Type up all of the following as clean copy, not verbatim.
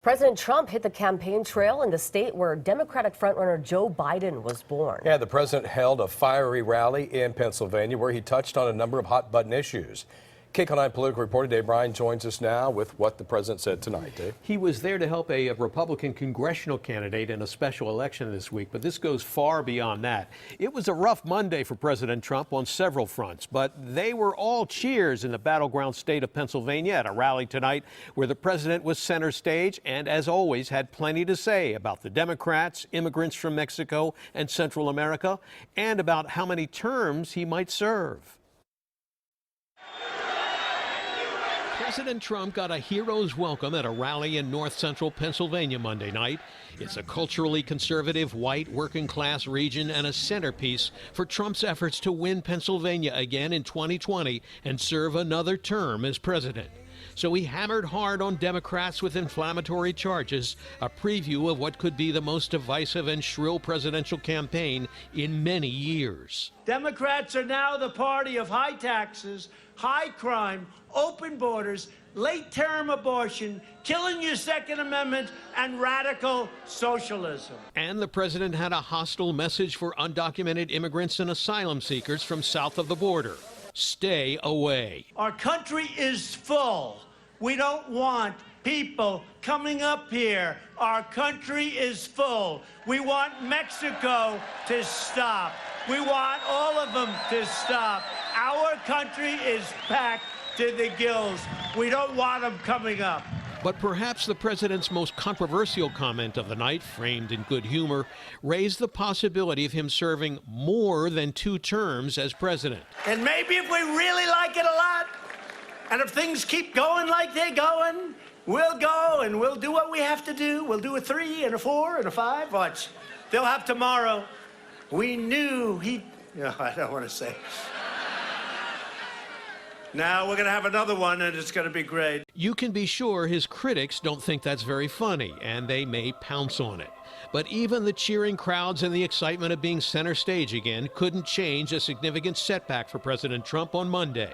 President Trump hit the campaign trail in the state where Democratic frontrunner Joe Biden was born. Yeah, the president held a fiery rally in Pennsylvania where he touched on a number of hot-button issues. KCAL 9 political reporter Dave Bryan joins us now with what the president said tonight. Dave? He was there to help a Republican congressional candidate in a special election this week, but this goes far beyond that. It was a rough Monday for President Trump on several fronts, but they were all cheers in the battleground state of Pennsylvania at a rally tonight where the president was center stage and, as always, had plenty to say about the Democrats, immigrants from Mexico and Central America, and about how many terms he might serve. President Trump got a hero's welcome at a rally in north central Pennsylvania Monday night. It's a culturally conservative, white, working-class region and a centerpiece for Trump's efforts to win Pennsylvania again in 2020 and serve another term as president. So he hammered hard on Democrats with inflammatory charges, a preview of what could be the most divisive and shrill presidential campaign in many years. Democrats are now the party of high taxes, high crime, open borders, late-term abortion, killing your Second Amendment, and radical socialism. And the president had a hostile message for undocumented immigrants and asylum seekers from south of the border. Stay away. Our country is full. We don't want people coming up here. Our country is full. We want Mexico to stop. We want all of them to stop. Our country is packed to the gills. We don't want them coming up. But perhaps the president's most controversial comment of the night, framed in good humor, raised the possibility of him serving more than 2 terms as president. And maybe if we really like it a lot, and if things keep going like they're going, we'll go and we'll do what we have to do. We'll do a 3 and a 4 and a 5. Watch. They'll have tomorrow. We knew he... No, I don't want to say. Now we're going to have another one, and it's going to be great. You can be sure his critics don't think that's very funny, and they may pounce on it. But even the cheering crowds and the excitement of being center stage again couldn't change a significant setback for President Trump on Monday.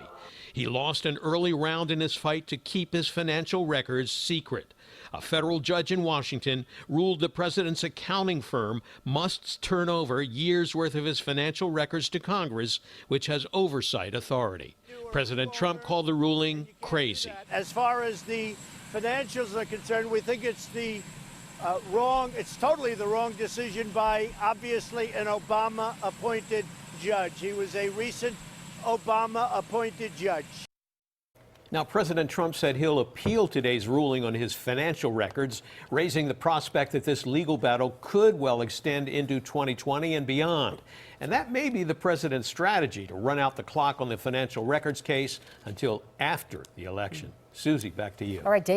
He lost an early round in his fight to keep his financial records secret. A federal judge in Washington ruled the president's accounting firm must turn over years' worth of his financial records to Congress, which has oversight authority. President Trump called the ruling crazy. As far as the financials are concerned, we think it's the it's totally the wrong decision by, obviously, an Obama-appointed judge. He was a recent Obama-appointed judge. Now, President Trump said he'll appeal today's ruling on his financial records, raising the prospect that this legal battle could well extend into 2020 and beyond. And that may be the president's strategy, to run out the clock on the financial records case until after the election. Susie, back to you. All right, Dave.